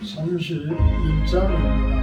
31장입니다.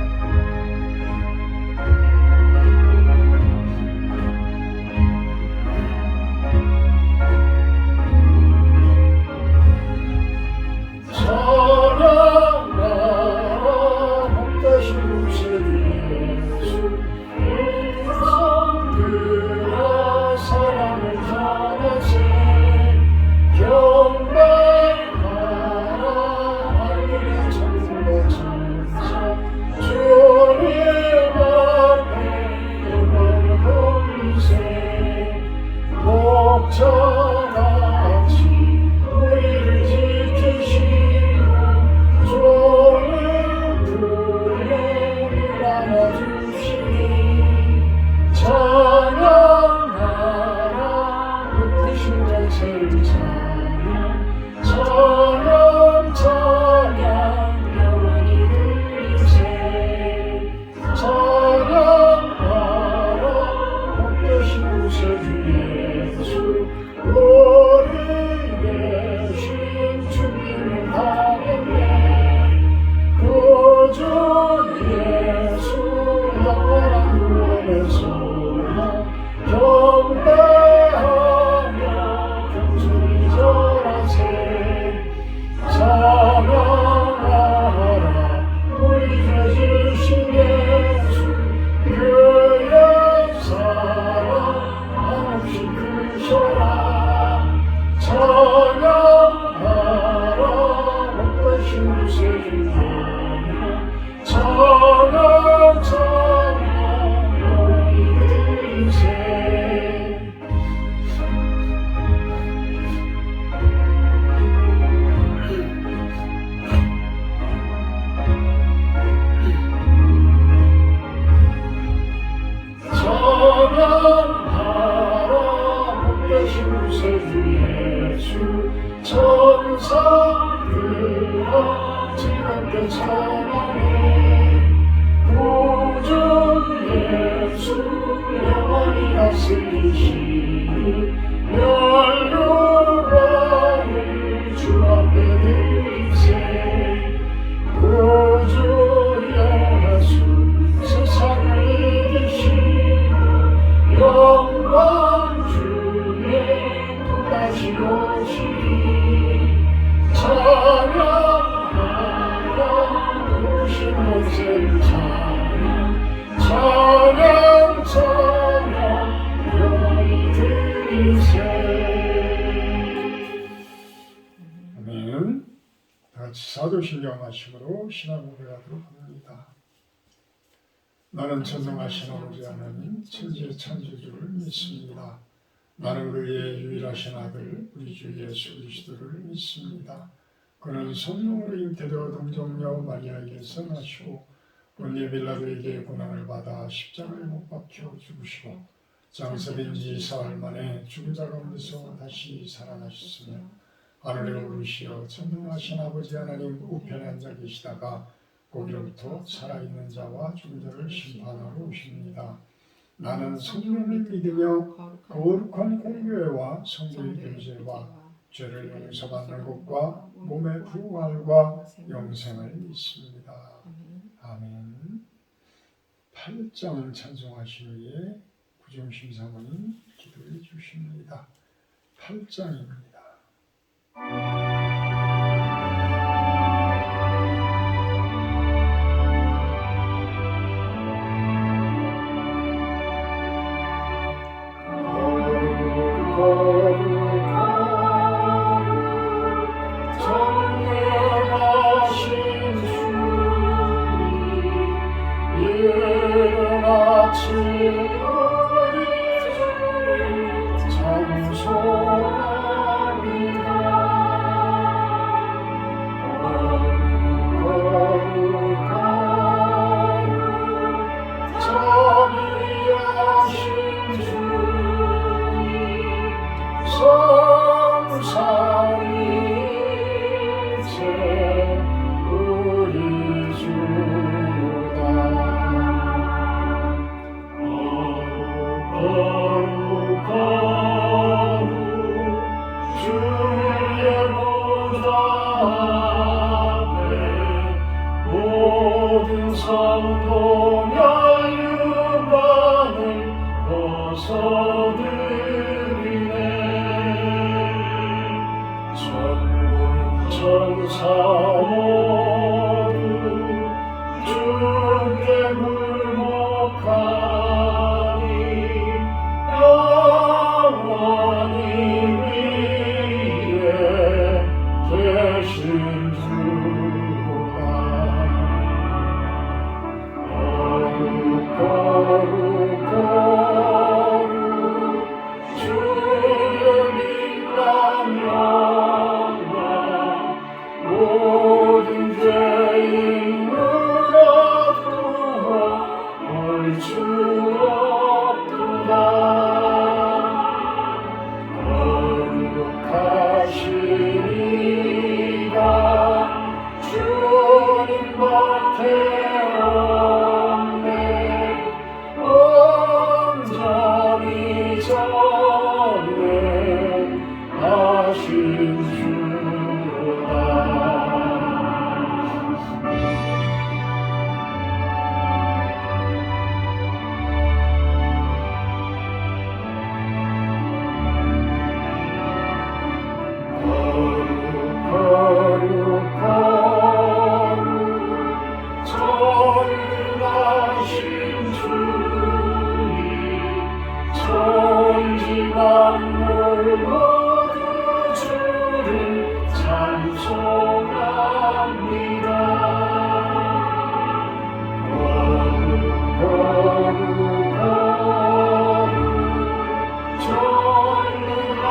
아멘. 다같이 사도신경 말씀으로 신앙 고백하도록 합니다. 나는 전능하신 아버지 하나님 천지의 창조주를 믿습니다. 나는 그의 유일하신 아들 우리 주 예수 그리스도를 믿습니다. 그는 성령으로 잉태되어 동정녀 마리아에게서 나시고 본디오 빌라도에게 고난을 받아 십자가에 못 박혀 죽으시고 장사된 지 사흘 만에 죽은 자 가운데서 다시 살아나셨으며 하늘에 오르시어 전능하신 아버지 하나님 우편에 앉아 계시다가 거기로부터 살아있는 자와 죽은 자를 심판하러 오십니다. 나는 성령을 믿으며 거룩한 공교회와 성도의 교제와 죄를 용서받는 것과 몸의 부활과 영생을 믿습니다. 아멘. 8장 찬송하신 후에 부중심 사모님 기도해 주십니다. 8장입니다. 정소합니다. 성도며 유방을 벗어들이네. 천군 천사 모두 주께 굴복하니 영원히 위에 계신 주라. 거룩 주의 빛난 영광 모든 죄인 물어두어 올 수 없도다. 거룩하시니가 주님 밭에 없네. 온전히 전능하신 주로다. 전능하신 주님 천지 만물 모두 주를 찬송합니다.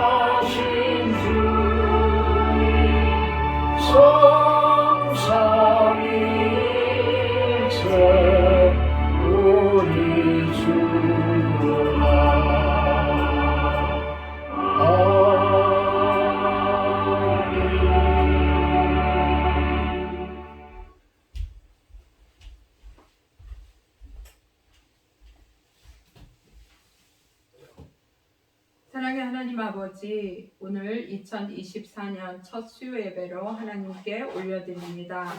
전능하신 주님 성삼위일체 우리 주로다. 사랑의 하나님 아버지, 오늘 2024년 첫 수요 예배로 하나님께 올려드립니다.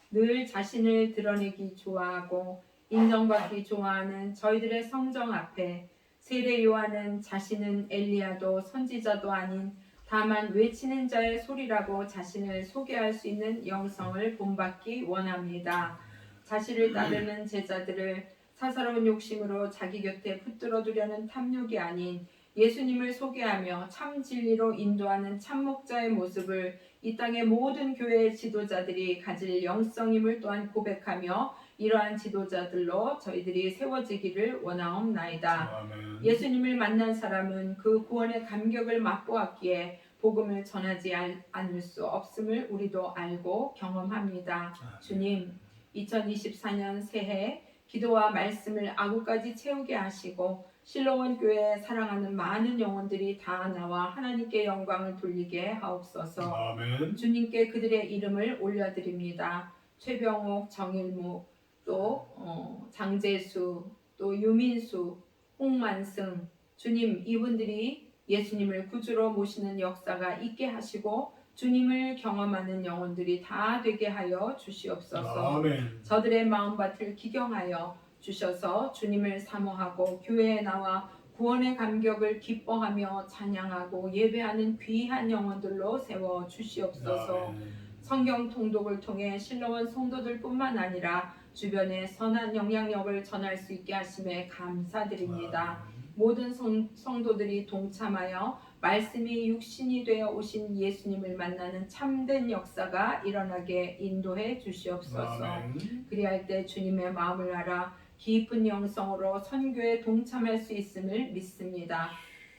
늘 자신을 드러내기 좋아하고 인정받기 좋아하는 저희들의 성정 앞에 세례 요한은 자신은 엘리야도 선지자도 아닌 다만 외치는 자의 소리라고 자신을 소개할 수 있는 영성을 본받기 원합니다. 자신을 따르는 제자들을 사사로운 욕심으로 자기 곁에 붙들어두려는 탐욕이 아닌 예수님을 소개하며 참 진리로 인도하는 참목자의 모습을 이 땅의 모든 교회의 지도자들이 가질 영성임을 또한 고백하며 이러한 지도자들로 저희들이 세워지기를 원하옵나이다. 아멘. 예수님을 만난 사람은 그 구원의 감격을 맛보았기에 복음을 전하지 않을 수 없음을 우리도 알고 경험합니다. 주님, 2024년 새해 기도와 말씀을 아구까지 채우게 하시고 실로원 교회에 사랑하는 많은 영혼들이 다 나와 하나님께 영광을 돌리게 하옵소서. 아멘. 주님께 그들의 이름을 올려드립니다. 최병옥, 정일묵, 또 장재수, 또 유민수, 홍만승, 주님 이분들이 예수님을 구주로 모시는 역사가 있게 하시고 주님을 경험하는 영혼들이 다 되게 하여 주시옵소서. 아멘. 저들의 마음밭을 기경하여 주셔서 주님을 사모하고 교회에 나와 구원의 감격을 기뻐하며 찬양하고 예배하는 귀한 영혼들로 세워 주시옵소서. 아멘. 성경 통독을 통해 실로원 성도들뿐만 아니라 주변에 선한 영향력을 전할 수 있게 하심에 감사드립니다. 모든 성도들이 동참하여 말씀이 육신이 되어 오신 예수님을 만나는 참된 역사가 일어나게 인도해 주시옵소서. 아멘. 그리할 때 주님의 마음을 알아 깊은 영성으로 선교에 동참할 수 있음을 믿습니다.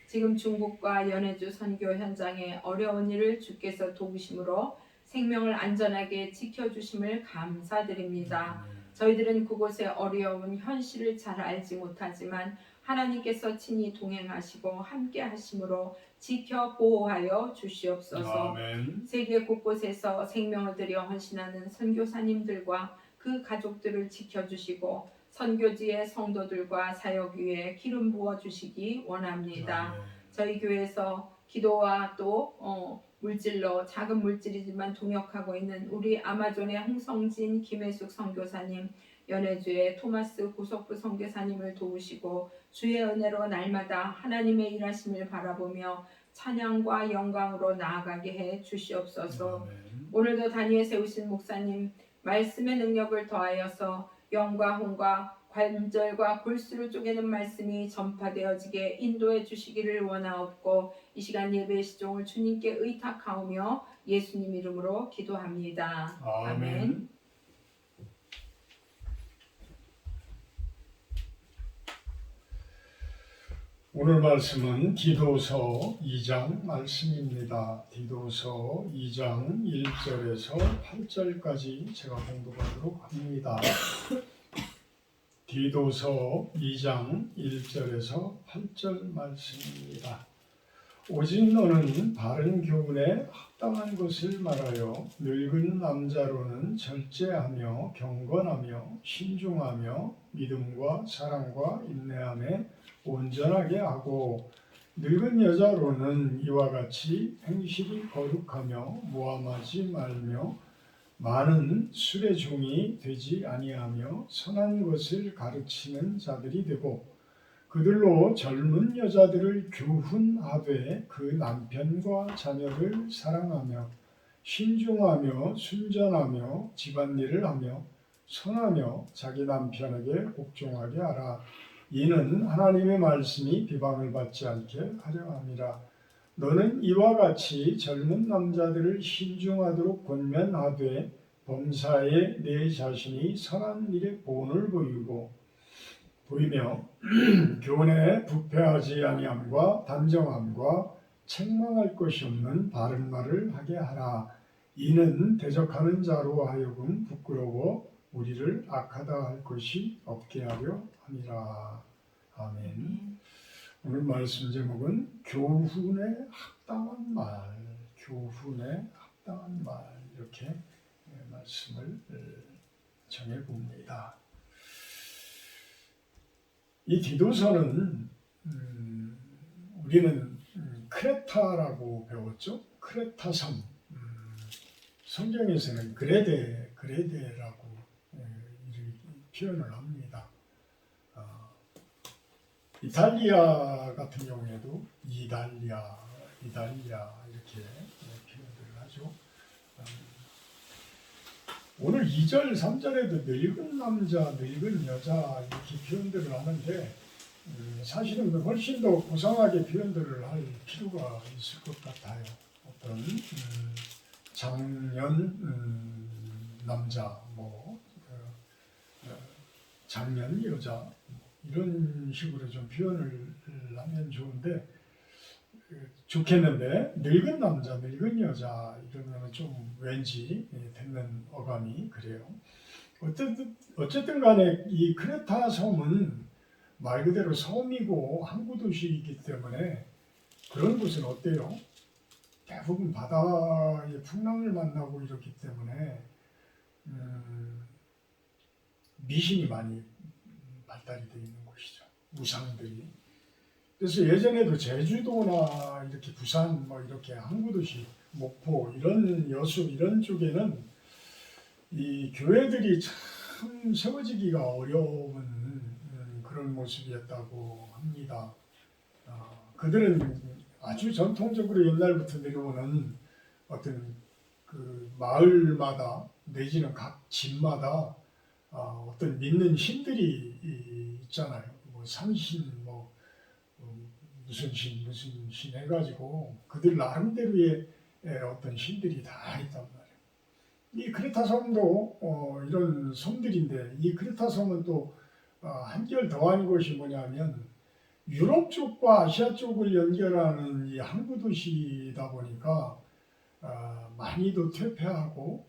지금 중국과 연해주 선교 현장에 어려운 일을 주께서 도우심으로 생명을 안전하게 지켜주심을 감사드립니다. 저희들은 그곳의 어려운 현실을 잘 알지 못하지만 하나님께서 친히 동행하시고 함께 하심으로 지켜 보호하여 주시옵소서. 아멘. 세계 곳곳에서 생명을 들여 헌신하는 선교사님들과 그 가족들을 지켜주시고 선교지의 성도들과 사역 위에 기름 부어 주시기 원합니다. 저희 교회에서 기도와 또 물질로 작은 물질이지만 동역하고 있는 우리 아마존의 홍성진 김혜숙 선교사님, 연해주의 토마스 고석부 선교사님을 도우시고 주의 은혜로 날마다 하나님의 일하심을 바라보며 찬양과 영광으로 나아가게 해 주시옵소서. 아멘. 오늘도 단위에 세우신 목사님 말씀의 능력을 더하여서 영과 혼과 관절과 골수를 쪼개는 말씀이 전파되어지게 인도해 주시기를 원하옵고 이 시간 예배의 시종을 주님께 의탁하오며 예수님 이름으로 기도합니다. 아멘. 오늘 말씀은 디도서 2장 말씀입니다. 디도서 2장 1절에서 8절까지 제가 공부하도록 합니다. 디도서 2장 1절에서 8절 말씀입니다. 오직 너는 바른 교훈에 합당한 것을 말하여 늙은 남자로는 절제하며 경건하며 신중하며 믿음과 사랑과 인내함에 온전하게 하고 늙은 여자로는 이와 같이 행실이 거룩하며 모함하지 말며 많은 술의 종이 되지 아니하며 선한 것을 가르치는 자들이 되고 그들로 젊은 여자들을 교훈하되 그 남편과 자녀를 사랑하며 신중하며 순전하며 집안일을 하며 선하며 자기 남편에게 복종하게 하라. 이는 하나님의 말씀이 비방을 받지 않게 하려 함이라. 너는 이와 같이 젊은 남자들을 신중하도록 권면하되 범사에 내 자신이 선한 일에 본을 보이며 교훈에 부패하지 아니함과 단정함과 책망할 것이 없는 바른 말을 하게 하라. 이는 대적하는 자로 하여금 부끄러워 우리를 악하다 할 것이 없게 하려 함이라. 아멘. 오늘 말씀 제목은 교훈에 합당한 말, 교훈에 합당한 말 이렇게 말씀을 정해 봅니다. 이 디도서는 우리는 크레타라고 배웠죠. 크레타 섬. 성경에서는 그레데라고 표현을 합니다. 이탈리아 같은 경우에도 이달리아 이렇게 표현을 하죠. 오늘 2절, 3절에도 늙은 남자, 늙은 여자 이렇게 표현들을 하는데 사실은 훨씬 더 고상하게 표현들을 할 필요가 있을 것 같아요. 어떤 장년 남자, 장년 여자 이런 식으로 좀 표현을 하면 좋은데 좋겠는데 늙은 남자, 늙은 여자 이러면 좀 왠지 듣는 어감이 그래요. 어쨌든 간에 이 크레타 섬은 말 그대로 섬이고 항구 도시이기 때문에 그런 곳은 어때요? 대부분 바다의 풍랑을 만나고 이렇기 때문에 미신이 많이 발달이 되어 있는 곳이죠. 우상들이. 그래서 예전에도 제주도나 이렇게 부산 이렇게 항구도시 목포 이런 여수 이런 쪽에는 이 교회들이 참 세워지기가 어려운 그런 모습이었다고 합니다. 그들은 아주 전통적으로 옛날부터 내려오는 어떤 그 마을마다 내지는 각 집마다 어떤 믿는 신들이 있잖아요. 산신 무슨 신 해가지고 그들 나름대로의 어떤 신들이 다 있단 말이에요. 이 크레타 섬도 이런 섬들인데 이 크레타 섬은 또 한결 더한 것이 뭐냐면 유럽 쪽과 아시아 쪽을 연결하는 이 항구 도시이다 보니까 많이도 퇴폐하고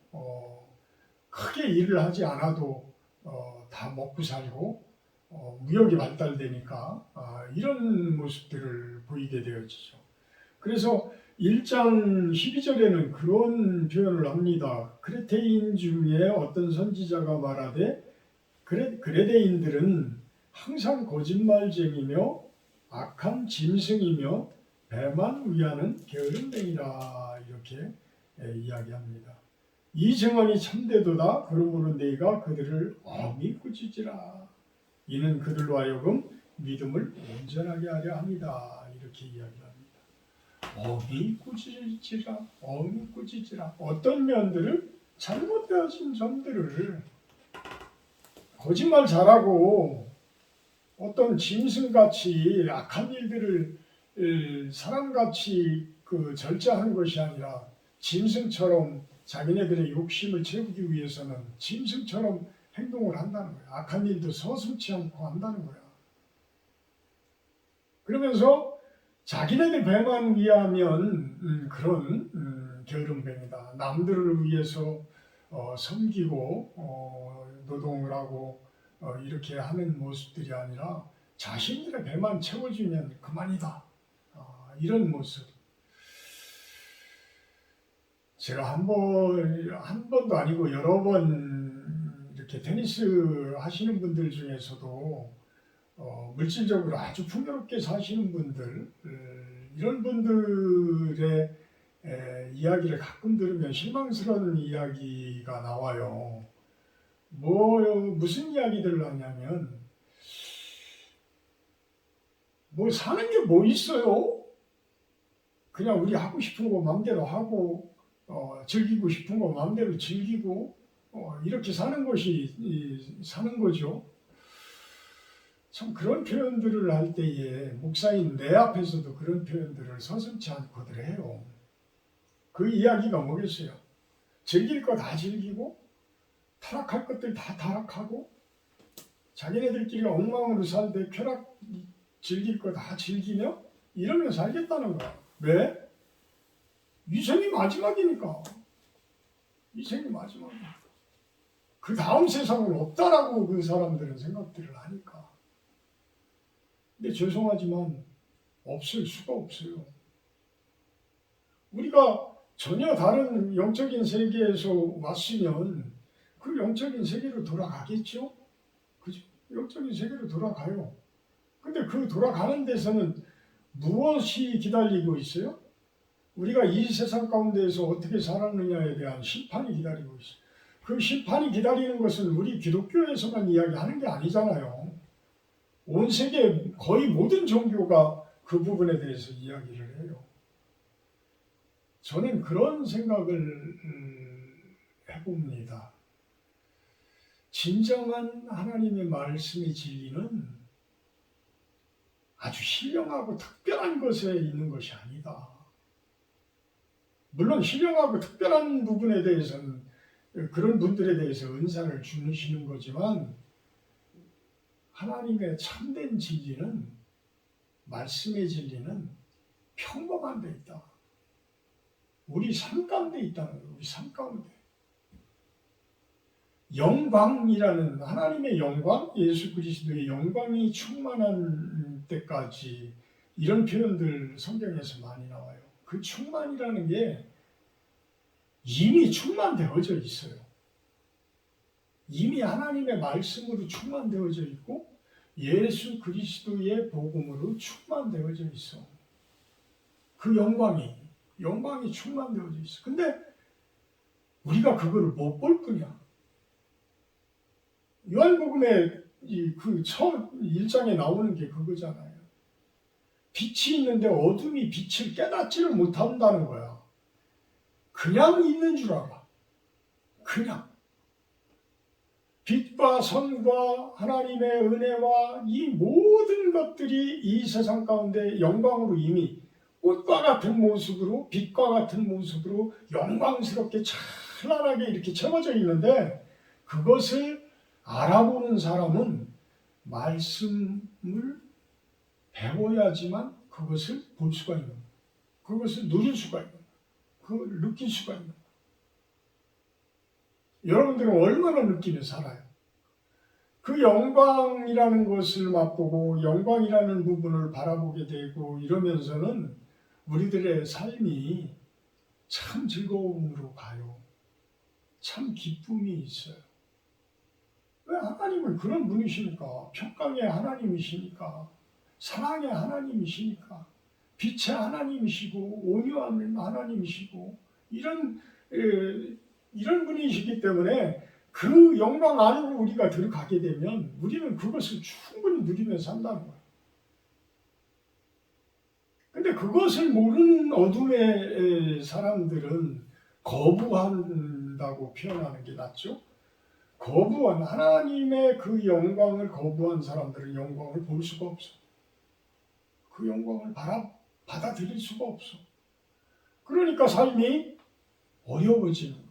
크게 일을 하지 않아도 다 먹고 살고 무역이 발달되니까 이런 모습들을 보이게 되어지죠. 그래서 1장 12절에는 그런 표현을 합니다. 크레테인 중에 어떤 선지자가 말하되 그레데인들은 항상 거짓말쟁이며 악한 짐승이며 배만 위하는 게으름뱅이라 이렇게 이야기합니다. 이 증언이 참되도다. 그러므로 네가 그들을 엄히 꾸짖으라. 이는 그들로 하여금 믿음을 온전하게 하려 합니다. 이렇게 이야기합니다. 엄히 꾸짖으라, 엄히 꾸짖으라. 어떤 면들을 잘못되어진 점들을 거짓말 잘하고 어떤 짐승같이 악한 일들을 사람같이 절제하는 것이 아니라 짐승처럼 자기네들의 욕심을 채우기 위해서는 짐승처럼 행동을 한다는 거야. 악한 일도 서슴지 않고 한다는 거야. 그러면서 자기네들 배만 위하면 그런 게으름뱅이다. 남들을 위해서 섬기고 노동을 하고 이렇게 하는 모습들이 아니라 자신들의 배만 채워주면 그만이다. 이런 모습. 제가 한 번도 아니고 여러 번 이렇게 테니스 하시는 분들 중에서도 물질적으로 아주 풍요롭게 사시는 분들, 이런 분들의 이야기를 가끔 들으면 실망스러운 이야기가 나와요. 무슨 이야기들을 하냐면, 사는 게 뭐 있어요? 그냥 우리 하고 싶은 거 마음대로 하고, 즐기고 싶은 거 마음대로 즐기고, 이렇게 사는 것이 사는 거죠. 참 그런 표현들을 할 때에 목사인 내 앞에서도 그런 표현들을 서슴지 않고들 해요. 그 이야기가 뭐겠어요? 즐길 거 다 즐기고 타락할 것들 다 타락하고 자기네들끼리 엉망으로 살되 쾌락 즐길 거 다 즐기며 이러면 살겠다는 거야. 왜? 이 생이 마지막이니까. 이 생이 마지막이니까. 그 다음 세상은 없다라고 그 사람들은 생각들을 하니까. 근데 죄송하지만 없을 수가 없어요. 우리가 전혀 다른 영적인 세계에서 왔으면 그 영적인 세계로 돌아가겠죠? 그죠? 영적인 세계로 돌아가요. 근데 그 돌아가는 데서는 무엇이 기다리고 있어요? 우리가 이 세상 가운데에서 어떻게 살았느냐에 대한 심판이 기다리고 있어요. 그 심판이 기다리는 것은 우리 기독교에서만 이야기하는 게 아니잖아요. 온 세계 거의 모든 종교가 그 부분에 대해서 이야기를 해요. 저는 그런 생각을 해봅니다. 진정한 하나님의 말씀의 진리는 아주 신령하고 특별한 것에 있는 것이 아니다. 물론 신령하고 특별한 부분에 대해서는 그런 분들에 대해서 은사를 주시는 거지만 하나님의 참된 진리는 말씀의 진리는 평범한 데 있다. 우리 삶 가운데 있다는 거예요. 우리 삶 가운데. 영광이라는 하나님의 영광, 예수 그리스도의 영광이 충만한 때까지 이런 표현들 성경에서 많이 나와요. 그 충만이라는 게 이미 충만되어져 있어요. 이미 하나님의 말씀으로 충만되어져 있고 예수 그리스도의 복음으로 충만되어져 있어. 그 영광이 충만되어져 있어. 근데 우리가 그거를 못 볼 뿐이야. 요한복음의 그 첫 1장에 나오는 게 그거잖아요. 빛이 있는데 어둠이 빛을 깨닫지를 못한다는 거야. 그냥 있는 줄 알아. 그냥. 빛과 선과 하나님의 은혜와 이 모든 것들이 이 세상 가운데 영광으로 이미 꽃과 같은 모습으로 빛과 같은 모습으로 영광스럽게 찬란하게 이렇게 채워져 있는데 그것을 알아보는 사람은 말씀을 배워야지만 그것을 볼 수가 있는 거예요. 그것을 누릴 수가 있는 거예요. 그걸 느낄 수가 있는 거예요. 여러분들은 얼마나 느끼며 살아요? 그 영광이라는 것을 맛보고 영광이라는 부분을 바라보게 되고 이러면서는 우리들의 삶이 참 즐거움으로 가요. 참 기쁨이 있어요. 왜? 하나님은 그런 분이시니까. 평강의 하나님이시니까. 사랑의 하나님이시니까. 빛의 하나님이시고 온유한 하나님이시고 이런 분이시기 때문에 그 영광 안으로 우리가 들어가게 되면 우리는 그것을 충분히 누리면서 산다는 거예요. 근데 그것을 모르는 어둠의 사람들은 거부한다고 표현하는 게 낫죠. 거부한 하나님의 그 영광을 거부한 사람들은 영광을 볼 수가 없어. 그 영광을 받아들일 수가 없어. 그러니까 삶이 어려워지는 거야.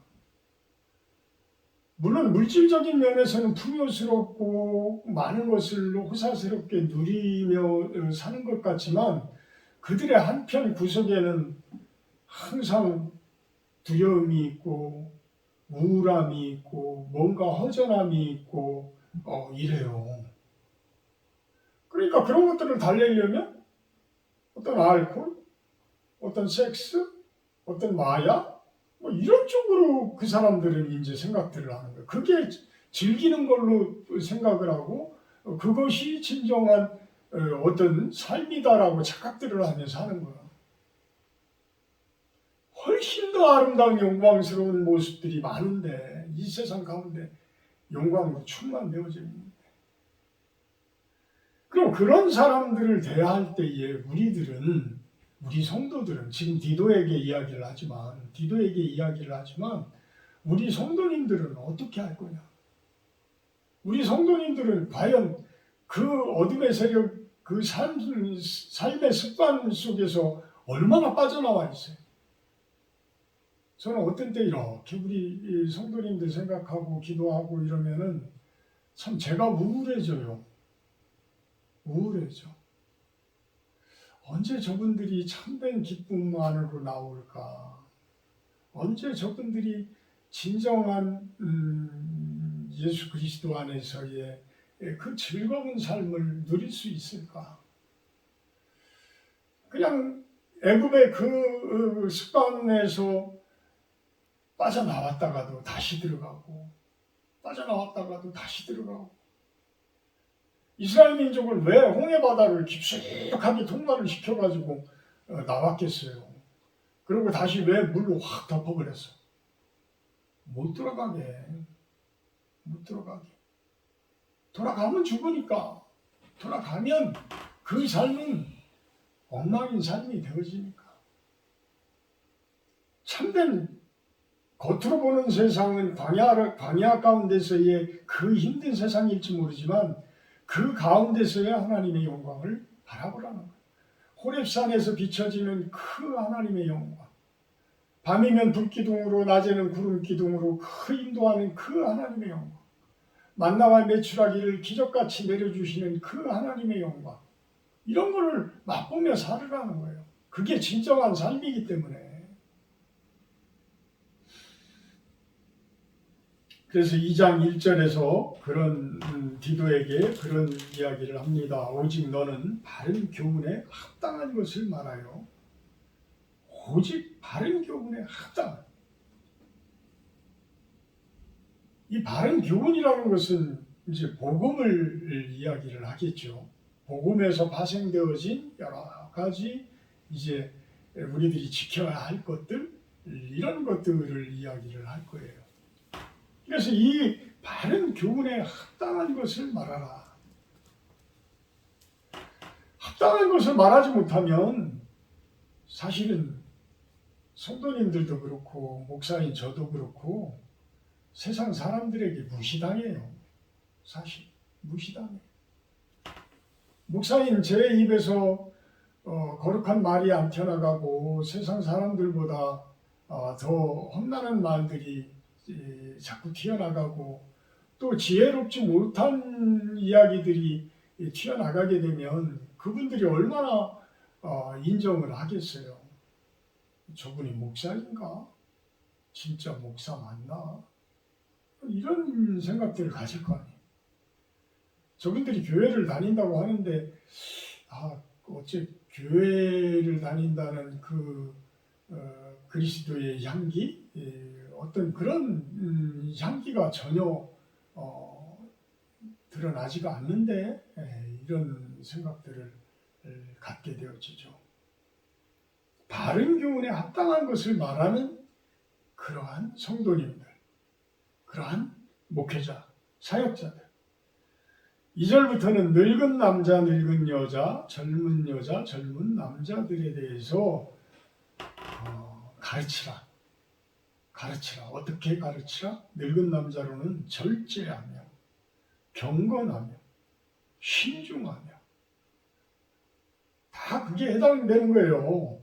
물론 물질적인 면에서는 풍요스럽고 많은 것을 호사스럽게 누리며 사는 것 같지만 그들의 한편 구석에는 항상 두려움이 있고 우울함이 있고 뭔가 허전함이 있고 이래요. 그러니까 그런 것들을 달래려면 어떤 알코올, 어떤 섹스, 어떤 마약 뭐 이런 쪽으로 그 사람들은 이제 생각들을 하는 거예요. 그게 즐기는 걸로 생각을 하고 그것이 진정한 어떤 삶이다라고 착각들을 하면서 하는 거예요. 훨씬 더 아름다운 영광스러운 모습들이 많은데 이 세상 가운데 영광으로 충만되어집니다. 그럼 그런 사람들을 대할 때에 우리 성도들은 지금 디도에게 이야기를 하지만 우리 성도님들은 어떻게 할 거냐? 우리 성도님들은 과연 그 어둠의 세력, 그 삶의 습관 속에서 얼마나 빠져나와 있어요? 저는 어떤 때 이렇게 우리 성도님들 생각하고 기도하고 이러면은 참 제가 우울해져요. 언제 저분들이 참된 기쁨 안으로 나올까? 언제 저분들이 진정한 예수 그리스도 안에서의 그 즐거운 삶을 누릴 수 있을까? 그냥 애굽의 그 습관에서 빠져나왔다가도 다시 들어가고 이스라엘 민족을 왜 홍해바다를 깊숙하게 통과를 시켜가지고 나왔겠어요. 그리고 다시 왜 물로 확 덮어버렸어? 못 들어가게. 돌아가면 죽으니까. 돌아가면 그 삶은 엉망인 삶이 되어지니까. 참된 겉으로 보는 세상은 광야 가운데서의 그 힘든 세상일지 모르지만 그 가운데서의 하나님의 영광을 바라보라는 거예요. 호렙산에서 비춰지는 그 하나님의 영광. 밤이면 불기둥으로 낮에는 구름기둥으로 그 인도하는 그 하나님의 영광. 만나와 메추라기를 기적같이 내려주시는 그 하나님의 영광. 이런 거를 맛보며 살으라는 거예요. 그게 진정한 삶이기 때문에. 그래서 2장 1절에서 그런 디도에게 그런 이야기를 합니다. 오직 너는 바른 교훈에 합당한 것을 말하여. 오직 바른 교훈에 합당한. 이 바른 교훈이라는 것은 이제 복음을 이야기를 하겠죠. 복음에서 파생되어진 여러 가지 이제 우리들이 지켜야 할 것들, 이런 것들을 이야기를 할 거예요. 그래서 이 바른 교훈에 합당한 것을 말하라. 합당한 것을 말하지 못하면 사실은 성도님들도 그렇고 목사인 저도 그렇고 세상 사람들에게 무시당해요. 사실 무시당해요. 목사인 제 입에서 거룩한 말이 안 튀어나가고 세상 사람들보다 더 험난한 말들이 자꾸 튀어나가고 또 지혜롭지 못한 이야기들이 튀어나가게 되면 그분들이 얼마나 인정을 하겠어요. 저분이 목사인가? 진짜 목사 맞나? 이런 생각들을 가질 거 아니에요. 저분들이 교회를 다닌다고 하는데 어째 교회를 다닌다는 그 그리스도의 향기? 어떤 그런 향기가 전혀 드러나지가 않는데 이런 생각들을 갖게 되어지죠. 바른 교훈에 합당한 것을 말하는 그러한 성도님들, 그러한 목회자, 사역자들. 2절부터는 늙은 남자, 늙은 여자, 젊은 여자, 젊은 남자들에 대해서 가르치라. 어떻게 가르치라? 늙은 남자로는 절제하며, 경건하며, 신중하며. 다 그게 해당되는 거예요.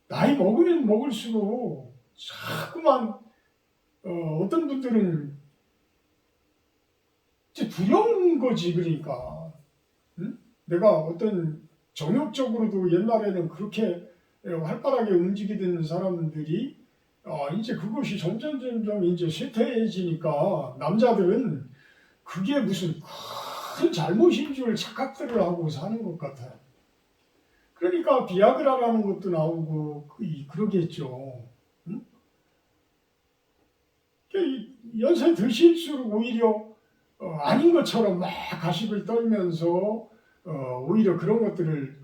나이 먹으면 먹을수록 자꾸만 어떤 분들은 이제 두려운 거지. 그러니까 응? 내가 어떤 정욕적으로도 옛날에는 그렇게 활발하게 움직이던 사람들이 이제 그것이 점점 이제 쇠퇴해지니까 남자들은 그게 무슨 큰 잘못인 줄 착각들을 하고 사는 것 같아요. 그러니까 비아그라라는 것도 나오고 그러겠죠. 응? 연세 드실수록 오히려 아닌 것처럼 막 가십을 떨면서 오히려 그런 것들을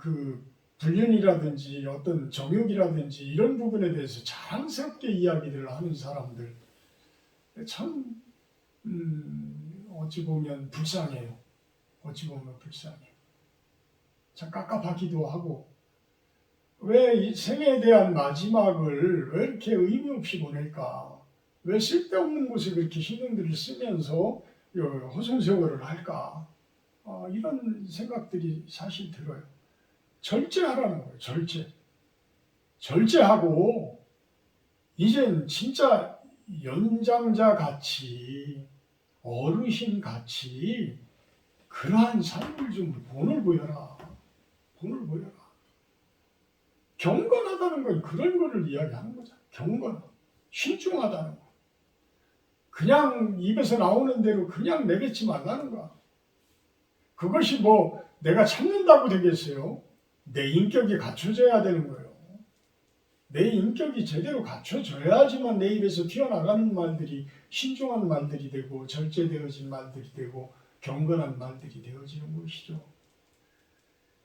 불륜이라든지 어떤 정욕이라든지 이런 부분에 대해서 자랑스럽게 이야기를 하는 사람들 참 어찌 보면 불쌍해요. 참 깝깝하기도 하고 왜 이 생에 대한 마지막을 왜 이렇게 의미 없이 보낼까? 왜 쓸데없는 곳에 그렇게 신경들을 쓰면서 허송세월을 할까? 이런 생각들이 사실 들어요. 절제하라는 거예요. 절제하고 이젠 진짜 연장자 같이 어르신 같이 그러한 삶을 좀 본을 보여라. 경건하다는 건 그런 거를 이야기하는 거죠. 신중하다는 거. 그냥 입에서 나오는 대로 그냥 내뱉지 말라는 거야. 그것이 뭐 내가 참는다고 되겠어요? 내 인격이 갖춰져야 되는 거예요. 내 인격이 제대로 갖춰져야지만 내 입에서 튀어나가는 말들이 신중한 말들이 되고 절제되어진 말들이 되고 경건한 말들이 되어지는 것이죠.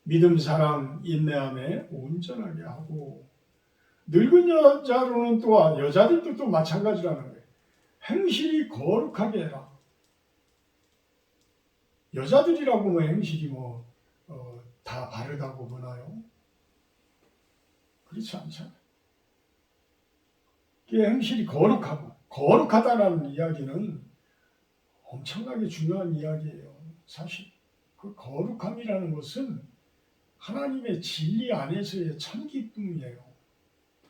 믿음, 사랑, 인내함에 온전하게 하고 늙은 여자로는 또한 여자들도 또 마찬가지라는 거예요. 행실이 거룩하게 해라. 여자들이라고 뭐 행실이 다 바르다고 보나요? 그렇지 않잖아요. 행실이 거룩하다는 이야기는 엄청나게 중요한 이야기예요. 사실 그 거룩함이라는 것은 하나님의 진리 안에서의 참 기쁨이에요.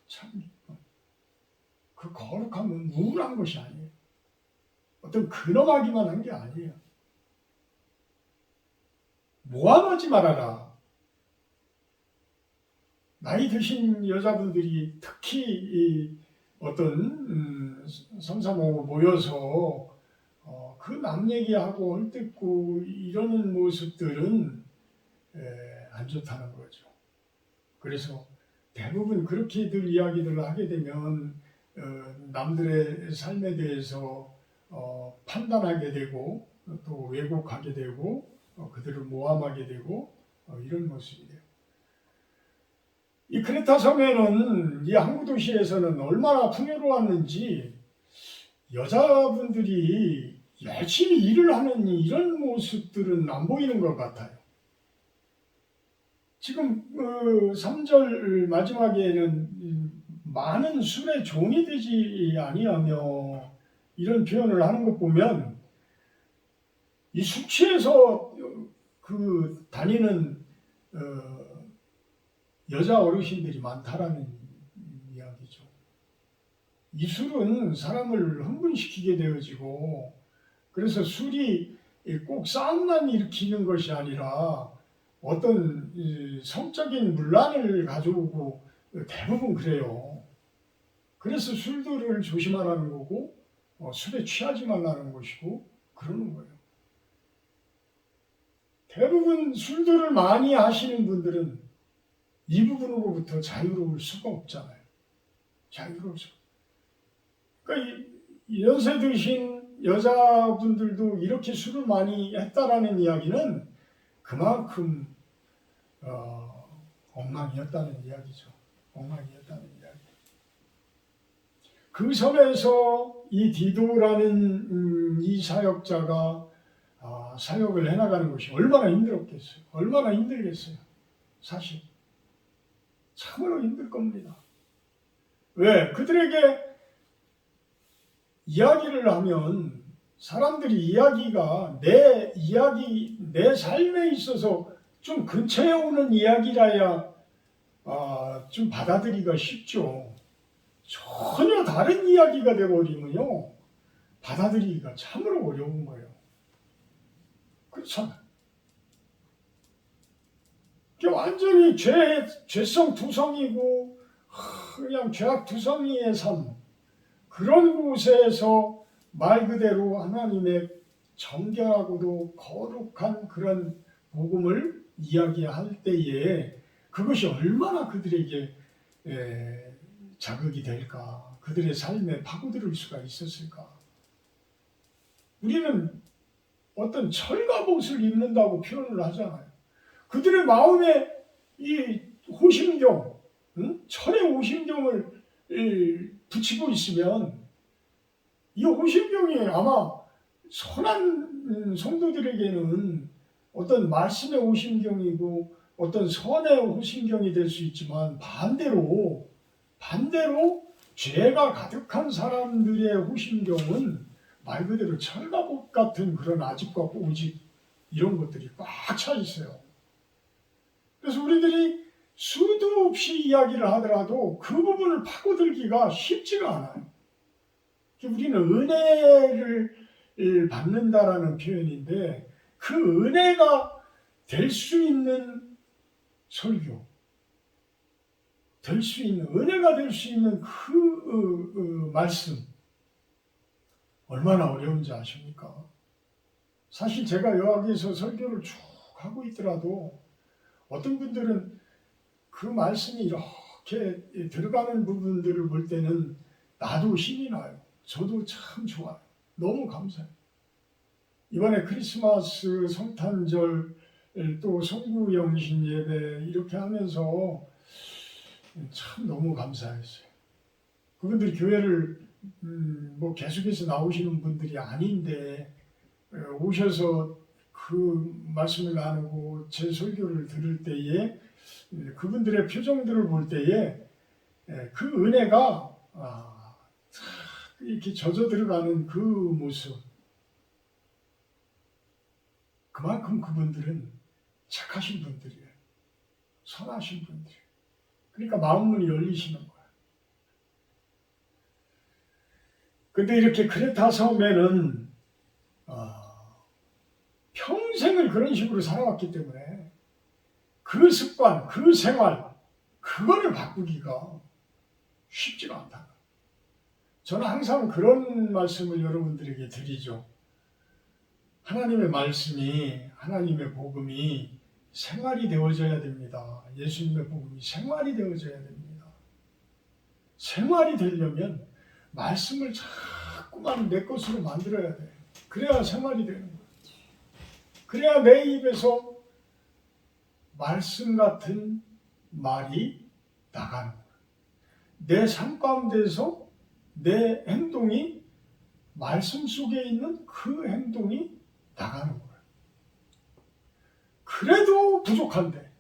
참 기쁨. 그 거룩함은 우울한 것이 아니에요. 어떤 근엄하기만 한 게 아니에요. 모함하지 말아라. 나이 드신 여자분들이 특히 어떤 삼삼오오 모여서 그 남 얘기하고 헐뜯고 이러는 모습들은 안 좋다는 거죠. 그래서 대부분 그렇게들 이야기들을 하게 되면 남들의 삶에 대해서 판단하게 되고 또 왜곡하게 되고 그들을 모함하게 되고 이런 모습이에요. 이 크레타 섬에는 이 항구 도시에서는 얼마나 풍요로웠는지 여자분들이 열심히 일을 하는 이런 모습들은 안 보이는 것 같아요. 지금 3절 마지막에는 많은 술의 종이 되지 아니하며 이런 표현을 하는 것 보면 이 술 취해서 다니는 여자 어르신들이 많다라는 이야기죠. 이 술은 사람을 흥분시키게 되어지고 그래서 술이 꼭 싸움만 일으키는 것이 아니라 어떤 성적인 문란을 가져오고 대부분 그래요. 그래서 술들을 조심하라는 거고 술에 취하지 말라는 것이고 그러는 거예요. 대부분 술들을 많이 하시는 분들은 이 부분으로부터 자유로울 수가 없잖아요. 자유로울 수가. 그러니까 연세 드신 여자분들도 이렇게 술을 많이 했다라는 이야기는 그만큼 엉망이었다는 이야기죠. 엉망이었다는 이야기. 그 섬에서 이 디도라는 이 사역자가 사역을 해나가는 것이 얼마나 힘들었겠어요. 얼마나 힘들겠어요. 사실 참으로 힘들 겁니다. 왜? 그들에게 이야기를 하면 사람들이 이야기가 내 이야기, 내 삶에 있어서 좀 근처에 오는 이야기라야 좀 받아들이기가 쉽죠. 전혀 다른 이야기가 되어버리면요, 받아들이기가 참으로 어려운 거예요. 그렇잖아요. 완전히 죄성 투성이고 그냥 죄악 투성이의 삶, 그런 곳에서 말 그대로 하나님의 정결하고도 거룩한 그런 복음을 이야기할 때에 그것이 얼마나 그들에게 자극이 될까, 그들의 삶에 파고들 수가 있었을까. 우리는 어떤 철갑옷을 입는다고 표현을 하잖아요. 그들의 마음에 이 호심경, 철의 호심경을 붙이고 있으면 이 호심경이 아마 선한 성도들에게는 어떤 말씀의 호심경이고 어떤 선의 호심경이 될 수 있지만 반대로 죄가 가득한 사람들의 호심경은 말 그대로 철갑옷 같은 그런 아집과 오집 이런 것들이 꽉 차 있어요. 그래서 우리들이 수도 없이 이야기를 하더라도 그 부분을 파고들기가 쉽지가 않아요. 우리는 은혜를 받는다라는 표현인데 그 은혜가 될 수 있는 설교, 될 수 있는 은혜가 될 수 있는 그 말씀 얼마나 어려운지 아십니까? 사실 제가 여기서 설교를 쭉 하고 있더라도 어떤 분들은 그 말씀이 이렇게 들어가는 부분들을 볼 때는 나도 힘이 나요. 저도 참 좋아요. 너무 감사해요. 이번에 크리스마스, 성탄절, 또 성구영신 예배 이렇게 하면서 참 너무 감사했어요. 그분들이 교회를 뭐 계속해서 나오시는 분들이 아닌데 오셔서 그 말씀을 나누고 제 설교를 들을 때에 그분들의 표정들을 볼 때에 그 은혜가 이렇게 젖어 들어가는 그 모습, 그만큼 그분들은 착하신 분들이에요. 선하신 분들이에요. 그러니까 마음문이 열리시는 거예요. 근데 이렇게 크레타 섬에는 평생을 그런 식으로 살아왔기 때문에 그 습관, 그 생활, 그거를 바꾸기가 쉽지가 않다. 저는 항상 그런 말씀을 여러분들에게 드리죠. 하나님의 말씀이, 하나님의 복음이 생활이 되어져야 됩니다. 예수님의 복음이 생활이 되어져야 됩니다. 생활이 되려면 말씀을 자꾸만 내 것으로 만들어야 돼. 그래야 생활이 되는 거예요. 그래야 내 입에서 말씀 같은 말이 나가는 거예요. 내 삶 가운데서 내 행동이 말씀 속에 있는 그 행동이 나가는 거예요. 그래도 부족한데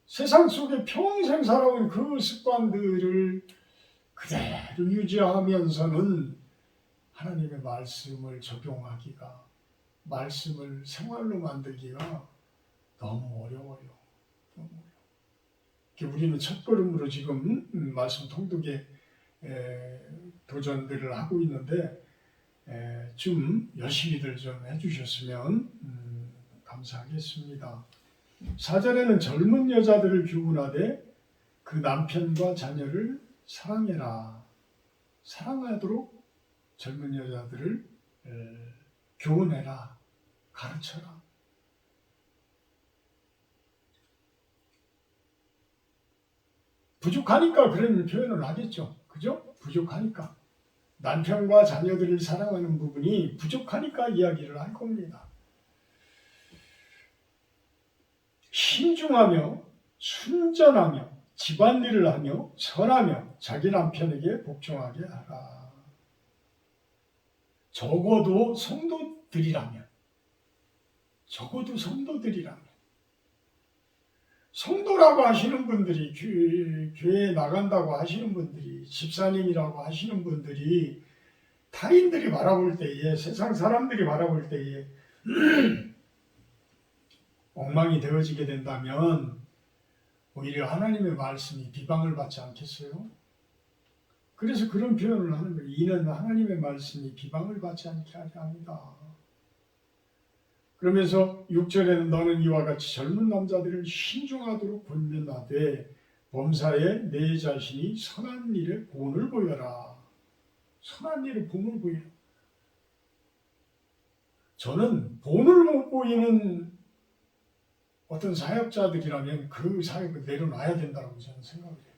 세상 속에 평생 살아온 그 습관들을 그대로 유지하면서는 하나님의 말씀을 적용하기가, 말씀을 생활로 만들기가 너무 어려워요. 너무 어려워요. 우리는 첫걸음으로 지금 말씀 통독에 도전들을 하고 있는데 좀 열심히들 좀 해주셨으면 감사하겠습니다. 4절에는 젊은 여자들을 교훈하되 그 남편과 자녀를 사랑해라. 사랑하도록 젊은 여자들을 교훈해라. 가르쳐라. 부족하니까 그런 표현을 하겠죠. 그죠? 부족하니까. 남편과 자녀들을 사랑하는 부분이 부족하니까 이야기를 할 겁니다. 신중하며 순전하며 집안일을 하며 선하며 자기 남편에게 복종하게 하라. 적어도 성도들이라면 성도라고 하시는 분들이 교회에 나간다고 하시는 분들이 집사님이라고 하시는 분들이 타인들이 바라볼 때에 세상 사람들이 바라볼 때에 엉망이 되어지게 된다면 오히려 하나님의 말씀이 비방을 받지 않겠어요? 그래서 그런 표현을 하는 거예요. 이는 하나님의 말씀이 비방을 받지 않게 하려 합니다. 그러면서 6절에는 너는 이와 같이 젊은 남자들을 신중하도록 권면하되 범사에 내 자신이 선한 일에 본을 보여라. 선한 일에 본을 보여라. 저는 본을 못 보이는 어떤 사역자들이라면 그 사역을 내려놔야 된다고 저는 생각을 해요.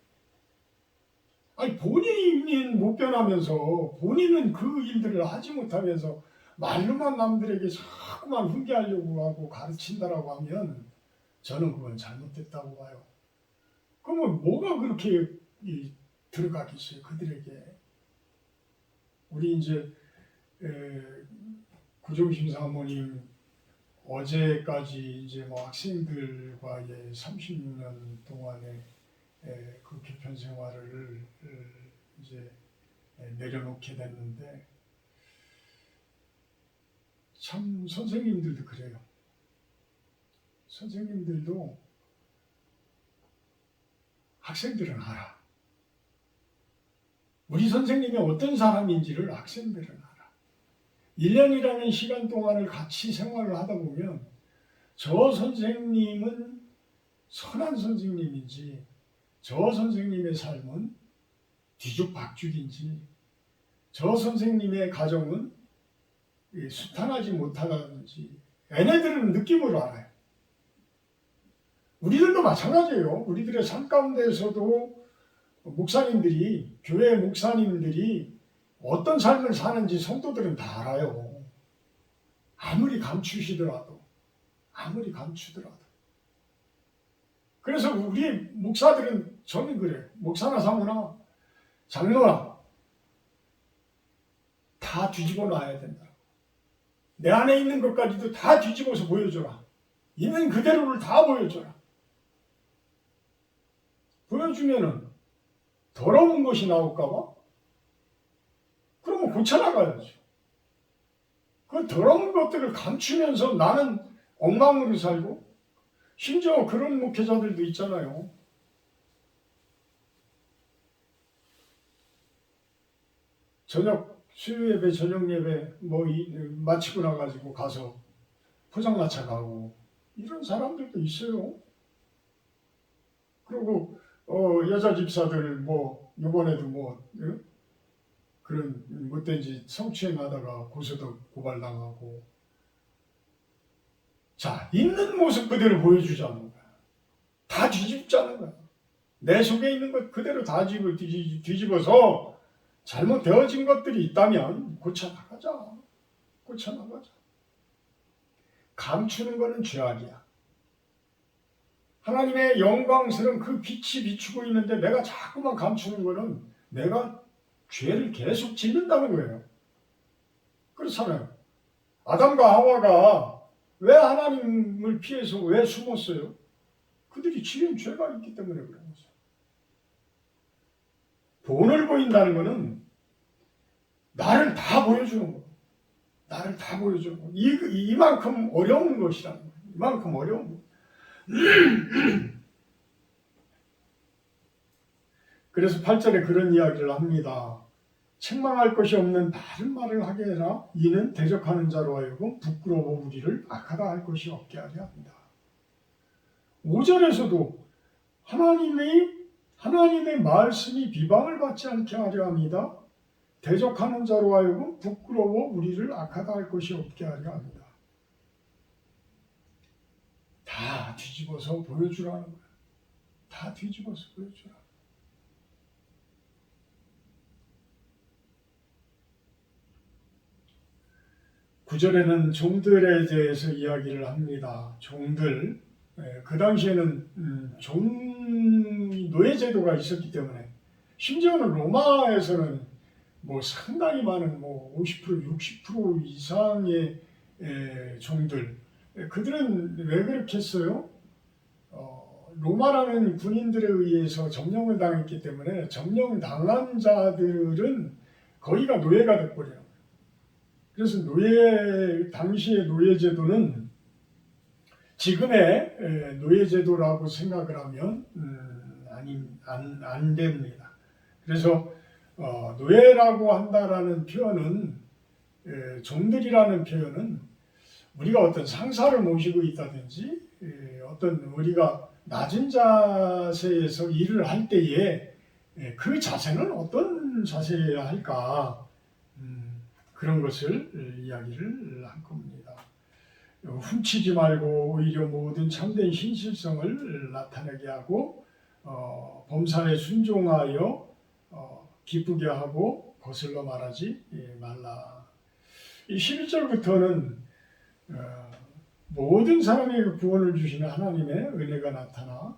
아니 본인은 못 변하면서 본인은 그 일들을 하지 못하면서 말로만 남들에게 자꾸만 훈계하려고 하고 가르친다라고 하면 저는 그건 잘못됐다고 봐요. 그러면 뭐가 그렇게 들어가겠어요 그들에게. 우리 이제 구종신 사모님 어제까지 이제 뭐 학생들과의 36년 동안의 그 개편 생활을 이제 내려놓게 됐는데 참 선생님들도 그래요. 선생님들도 학생들은 알아. 우리 선생님이 어떤 사람인지를 학생들은 알아. 1년이라는 시간 동안을 같이 생활을 하다 보면 저 선생님은 선한 선생님인지 저 선생님의 삶은 뒤죽박죽인지 저 선생님의 가정은 수탄하지 못하는지 얘네들은 느낌으로 알아요. 우리들도 마찬가지예요. 우리들의 삶 가운데에서도 목사님들이 교회 목사님들이 어떤 삶을 사는지 성도들은 다 알아요. 아무리 감추더라도. 그래서 우리 목사들은 저는 그래요. 목사나 사모나 장로나 다 뒤집어 놔야 된다. 내 안에 있는 것까지도 다 뒤집어서 보여줘라. 있는 그대로를 다 보여줘라. 보여주면은 더러운 것이 나올까봐? 그러면 고쳐나가야죠. 그 더러운 것들을 감추면서 나는 엉망으로 살고, 심지어 그런 목회자들도 있잖아요. 수요 예배, 저녁 예배 마치고 나가지고 가서 포장마차 가고 이런 사람들도 있어요. 그리고 여자 집사들 이번에도 그런 못된 짓 성추행하다가 고소도 고발당하고. 자, 있는 모습 그대로 보여주자는 거야. 다 뒤집자는 거야. 내 속에 있는 것 그대로 다 뒤집어서 잘못되어진 것들이 있다면 고쳐나가자. 감추는 거는 죄악이야. 하나님의 영광스러운 그 빛이 비추고 있는데 내가 자꾸만 감추는 거는 내가 죄를 계속 짓는다는 거예요. 그렇잖아요. 아담과 하와가 왜 하나님을 피해서 왜 숨었어요? 그들이 지은 죄가 있기 때문에 그런 거죠. 본을 보인다는 것은 나를 다 보여주는 거예요. 나를 다 보여주는 거예요. 이만큼 어려운 것이라는 거예요. 이만큼 어려운 거. 그래서 8절에 그런 이야기를 합니다. 책망할 것이 없는 다른 말을 하게 해라. 이는 대적하는 자로 하여금 부끄러워 우리를 악하다 할 것이 없게 하려 합니다. 5절에서도 하나님의 말씀이 비방을 받지 않게 하려 합니다. 대적하는 자로 하여금 부끄러워 우리를 악하다 할 것이 없게 하려 합니다. 다 뒤집어서 보여주라는 거야. 다 뒤집어서 보여주라. 구절에는 종들에 대해서 이야기를 합니다. 종들, 그 당시에는 노예제도가 있었기 때문에 심지어는 로마에서는 뭐 상당히 많은 뭐 50% 60% 이상의 종들 그들은 왜 그렇게 했어요? 로마라는 군인들에 의해서 점령을 당했기 때문에 점령당한 자들은 거의가 노예가 돼버려요. 그래서 당시의 노예제도는 지금의 노예제도라고 생각을 하면 안 됩니다. 그래서 노예라고 한다라는 표현은 종들이라는 표현은 우리가 어떤 상사를 모시고 있다든지 어떤 우리가 낮은 자세에서 일을 할 때에 그 자세는 어떤 자세여야 할까 그런 것을 이야기를 할 겁니다. 훔치지 말고 오히려 모든 참된 신실성을 나타내게 하고 범사에 순종하여 기쁘게 하고 거슬러 말하지 말라. 이 11절부터는 모든 사람에게 구원을 주시는 하나님의 은혜가 나타나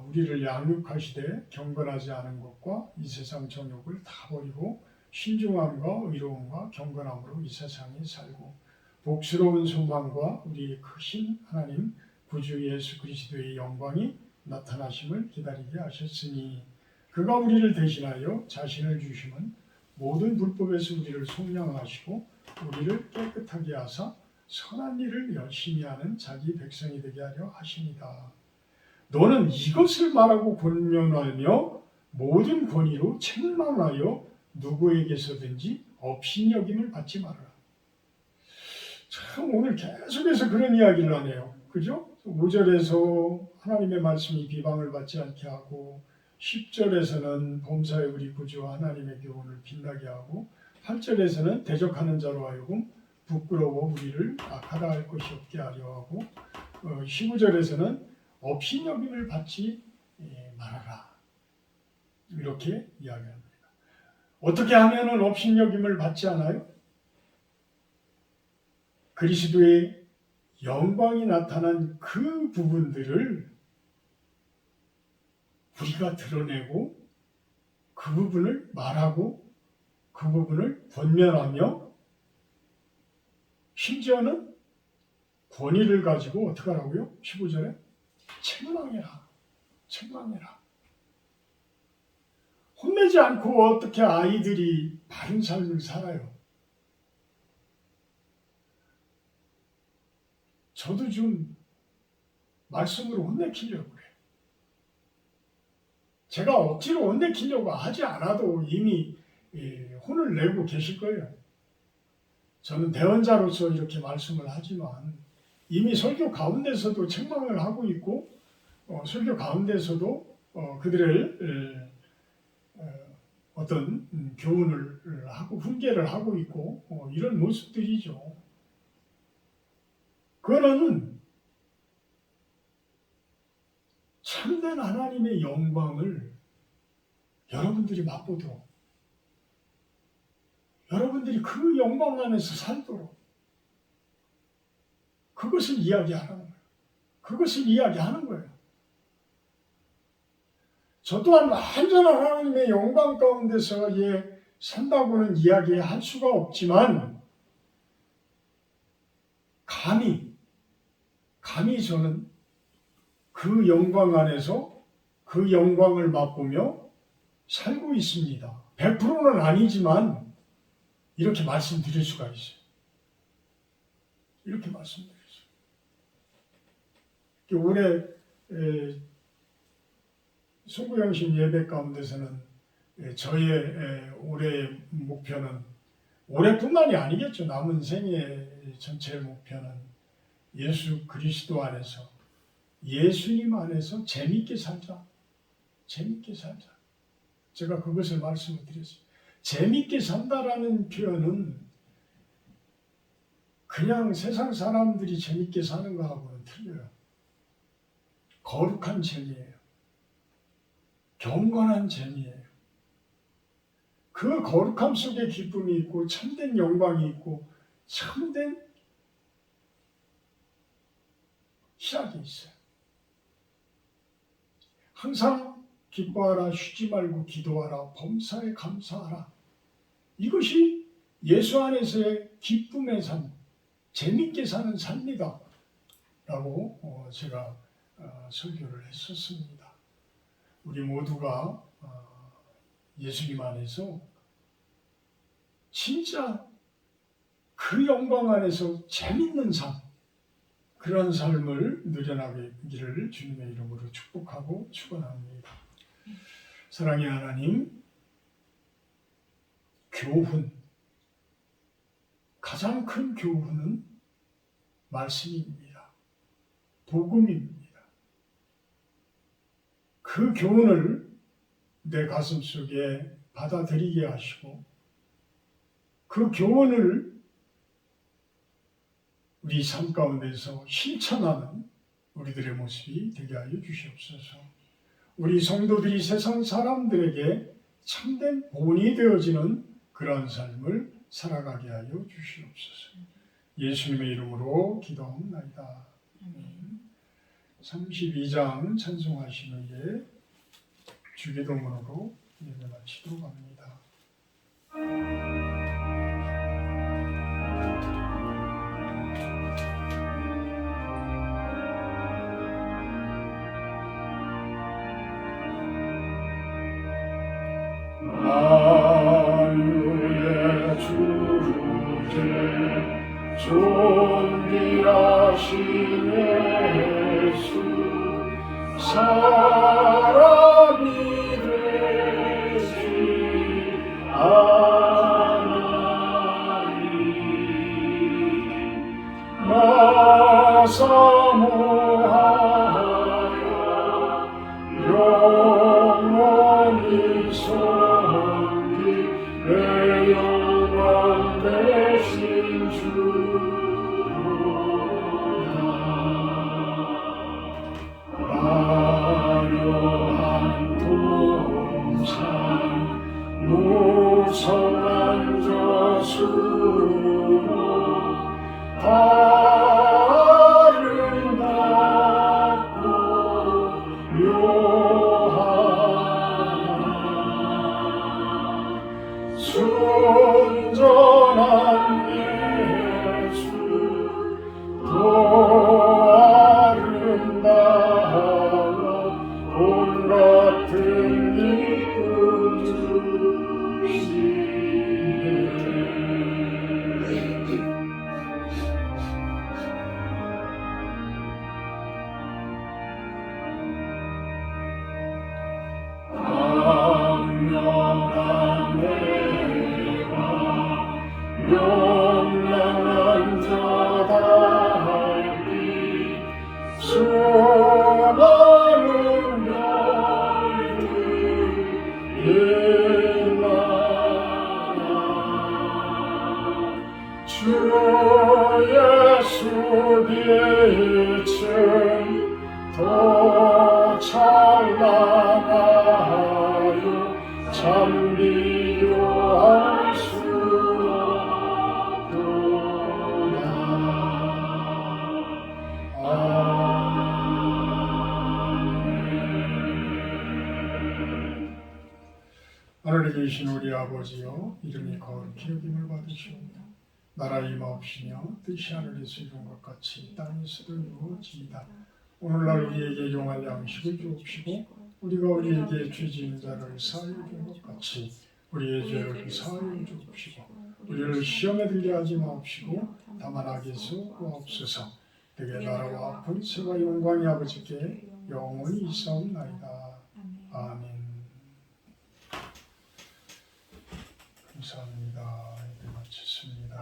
우리를 양육하시되 경건하지 않은 것과 이 세상 정욕을 다 버리고 신중함과 의로움과 경건함으로 이 세상에 살고 복스러운 소망과 우리 크신 하나님 구주 예수 그리스도의 영광이 나타나심을 기다리게 하셨으니 그가 우리를 대신하여 자신을 주심은 모든 불법에서 우리를 속량하시고 우리를 깨끗하게 하사 선한 일을 열심히 하는 자기 백성이 되게 하려 하십니다. 너는 이것을 말하고 권면하며 모든 권위로 책망하여 누구에게서든지 업신여김을 받지 말아라. 참 오늘 계속해서 그런 이야기를 하네요. 그죠? 5절에서 하나님의 말씀이 비방을 받지 않게 하고 10절에서는 범사의 우리 구주와 하나님의 교훈을 빛나게 하고 8절에서는 대적하는 자로 하여금 부끄러워 우리를 악하다 할 것이 없게 하려 하고 15절에서는 업신여김을 받지 말아라. 이렇게 이야기합니다. 어떻게 하면은 업신여김을 받지 않아요? 그리스도의 영광이 나타난 그 부분들을 우리가 드러내고 그 부분을 말하고 그 부분을 권면하며 심지어는 권위를 가지고 어떻게 하라고요? 15절에 책망해라. 책망해라. 혼내지 않고 어떻게 아이들이 바른 삶을 살아요? 저도 좀 말씀으로 혼내키려고 그래요. 제가 억지로 혼내키려고 하지 않아도 이미 혼을 내고 계실 거예요. 저는 대언자로서 이렇게 말씀을 하지만 이미 설교 가운데서도 책망을 하고 있고 설교 가운데서도 그들을 어떤 교훈을 하고 훈계를 하고 있고 이런 모습들이죠. 그거는 참된 하나님의 영광을 여러분들이 맛보도록 여러분들이 그 영광 안에서 살도록 그것을 이야기하는 거예요. 그것을 이야기하는 거예요. 저 또한 완전한 하나님의 영광 가운데서 산다고는 이야기할 수가 없지만 감히 저는 그 영광 안에서 그 영광을 맛보며 살고 있습니다. 100%는 아니지만 이렇게 말씀드릴 수가 있어요. 이렇게 말씀드릴 수 있어요. 올해 송구영신 예배 가운데서는 저의 올해의 목표는 올해뿐만이 아니겠죠. 남은 생애 전체의 목표는 예수 그리스도 안에서 예수님 안에서 재밌게 살자. 재밌게 살자. 제가 그것을 말씀을 드렸어요. 재밌게 산다라는 표현은 그냥 세상 사람들이 재밌게 사는 거하고는 틀려요. 거룩한 재미예요. 경건한 재미예요. 그 거룩함 속에 기쁨이 있고 참된 영광이 있고 참된 희락이 있어요. 항상 기뻐하라, 쉬지 말고 기도하라, 범사에 감사하라. 이것이 예수 안에서의 기쁨의 삶, 재밌게 사는 삶이다 라고 제가 설교를 했었습니다. 우리 모두가 예수님 안에서 진짜 그 영광 안에서 재밌는 삶, 그런 삶을 누려나가기를 주님의 이름으로 축복하고 축원합니다. 사랑의 하나님, 교훈, 가장 큰 교훈은 말씀입니다. 복음입니다. 그 교훈을 내 가슴 속에 받아들이게 하시고 그 교훈을 우리 삶 가운데서 실천하는 우리들의 모습이 되게 하여 주시옵소서. 우리 성도들이 세상 사람들에게 참된 본이 되어지는 그러한 삶을 살아가게 하여 주시옵소서. 예수님의 이름으로 기도합니다. 32장 찬송하신 후에 주기도문으로 예배 마치도록 합니다. 만유의 주제 존귀하신 예수 사람이 되지 않아니 나 사모하여 영원히 섬기 내 영광 되신 주로다. 화려한 동산 무성한 저수로 아름답고 묘하나 순전한 예수 또 아름다워 온 같은 기쁨 주시네. 강력한 내가 용맹한 자달리 수많은 별들 일어나 주 예수 빛은 더 찬란하여 참 비교할 수 없도다. 아멘. 하늘에 계신 우리 아버지여, 이름이 거룩히 여김을 받으시옵다. 나라 임하옵시며 뜻이 하늘에서 이룬 것 같이 땅에서도 이루어지이다. 오늘날 우리에게 용할 양식을 주옵시고 우리가 우리에게 죄 지은 자를 사하여 준 것 같이 우리의 죄를 사하여 주옵시고 우리를 시험에 들게 하지 마옵시고 다만 악에서 구하옵소서. 내게 나라와 권세와 영광이 아버지께 영원히 있사옵나이다. 아멘. 감사합니다. 이렇게 마쳤습니다.